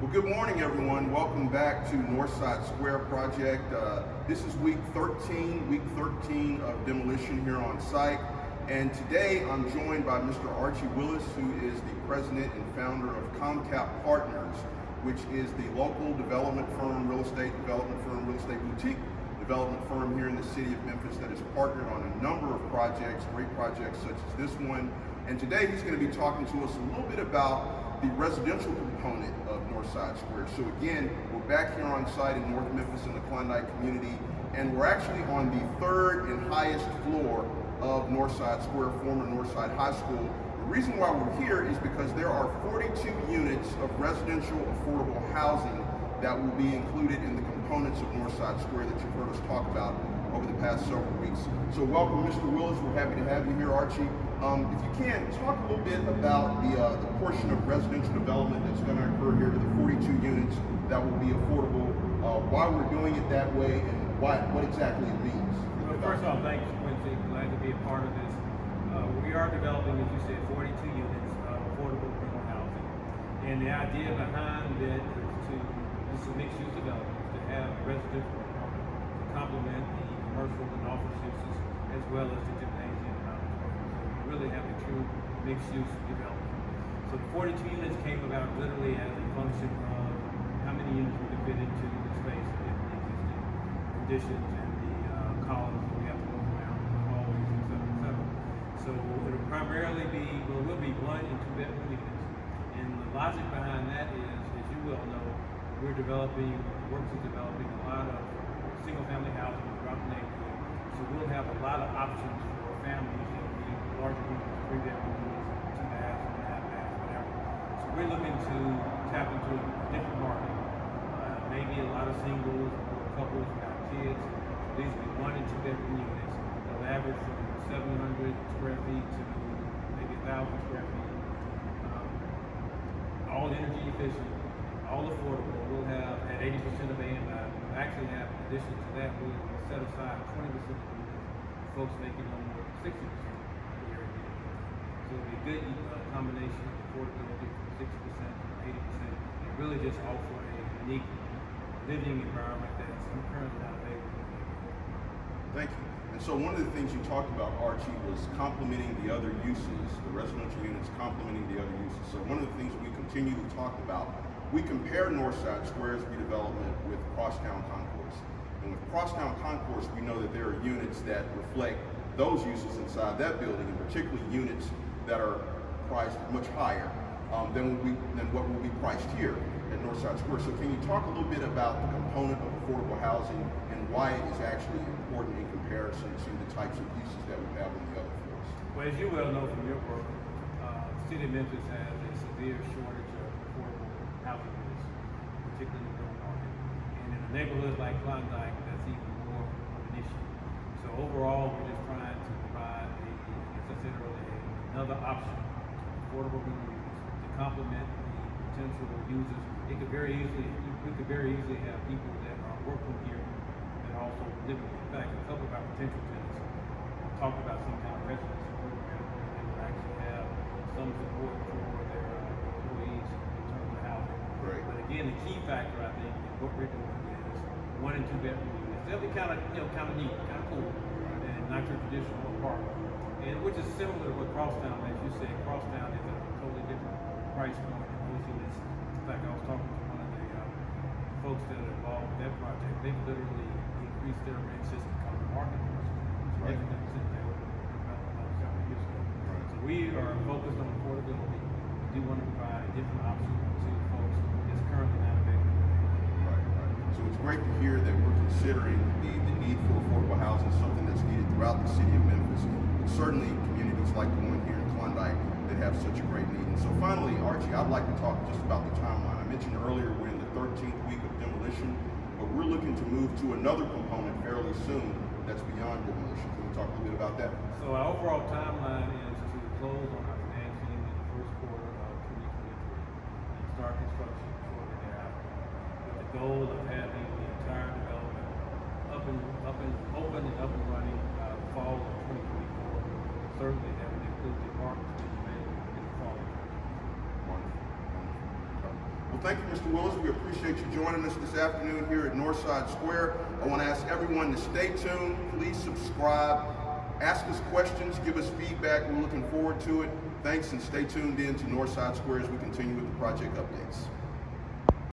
Well, good morning, everyone. Welcome back to Northside Square project. This is week 13 of demolition here on site. And today I'm joined by Mr. Archie Willis, who is the president and founder of Comcap Partners, which is the local development firm, real estate boutique development firm here in the city of Memphis that is partnered on a number of projects, great projects such as this one. And today he's going to be talking to us a little bit about the residential component of Northside Square. So again, we're back here on site in North Memphis in the Klondike community, and we're actually on the third and highest floor of Northside Square, former Northside High School. The reason why we're here is because there are 42 units of residential affordable housing that will be included in the components of Northside Square that you've heard us talk about over the past several weeks. So welcome, Mr. Willis. We're happy to have you here, Archie. If you can, talk a little bit about the portion of residential development that's going to occur here to the 42 units that will be affordable, why we're doing it that way, and what exactly it means. Well, first of all, thank you, Quincy. Glad to be a part of this. We are developing, as you said, 42 units of affordable rental housing. And the idea behind that is this is a mixed-use development, to have a residential component to complement the commercial and office uses, as well as the gymnasium and auditorium. So you really have a true mixed-use development. So the 42 units came about literally as a function of how many units we could fit into the space in the existing conditions and the columns that we have to move around, the hallways, et cetera, et cetera. So it'll primarily be, will be 1 and 2 bedroom units. And the logic behind that is, as you well know, we're developing, works is developing a lot of single-family housing throughout the neighborhood. So we'll have a lot of options for families that need larger units, 3 bedroom units, 2 baths, 1.5 baths, whatever. So we're looking to tap into a different market. Maybe a lot of singles or couples without kids. These will be 1 and 2 bedroom units. They'll average from 700 square feet to maybe 1,000 square feet. All energy efficient, all affordable. We'll have at 80% of AMI. We'll actually have, in addition to that, we'll set aside 20% of the units for folks making no more than 60% of the area. So it'll be a good combination of affordability from 60% to 80%, and really just offer a unique living environment that's currently not available. Thank you. And so one of the things you talked about, Archie, was complementing the other uses, the residential units complementing the other uses. So one of the things we continue to talk about, we compare Northside Square's redevelopment with Crosstown Concourse. And with Crosstown Concourse, we know that there are units that reflect those uses inside that building, and particularly units that are priced much higher than what will be priced here at Northside Square. So can you talk a little bit about the component of affordable housing and why it is actually important in comparison to the types of uses that we have on the other floors? Well, as you well know from your work, the city of Memphis has a severe shortage of affordable housing units, particularly in the rental market. And in a neighborhood like Klondike, that's even more of an issue. So overall, we're just trying to provide, as I said earlier, another option, affordable rental units, to complement the potential users. We could very easily have people that are working here that also living. In fact, a couple of our potential tenants have talked about some kind of residency program where they would actually have some support for their employees in terms of housing. Right. But again, the key factor, I think, in what we're doing is 1 and 2 bedroom units. They'll be kind of neat, kind of cool, and not your traditional apartment. And which is similar to what Crosstown, as you said, Crosstown is at a totally different price point than those units. In fact, I was talking to one of the folks that are involved with that project. They've literally increased their rent just because the market was significantly since they opened about several years ago. Right. So we are focused on affordability. We do want to provide a different option to folks that's currently not available. Right. So it's great to hear that we're considering the need for affordable housing, something that's needed throughout the city of Memphis, but certainly communities like the one here in Klondike that have such a great need. And so finally, Archie, I'd like to talk just about the timeline. I mentioned earlier we're in the 13th week of demolition, but we're looking to move to another component fairly soon that's beyond demolition. Can we talk a little bit about that? So our overall timeline is to close on our financing in the first quarter of 2023 and start construction shortly thereafter, with the goal of having the entire development up and open and up and running the fall of 2024. Certainly that would include the apartments being made in the fall of 2024. Wonderful. Well, thank you, Mr. Willis. We appreciate you joining us this afternoon here at Northside Square. I want to ask everyone to stay tuned. Please subscribe. Ask us questions. Give us feedback. We're looking forward to it. Thanks, and stay tuned in to Northside Square as we continue with the project updates.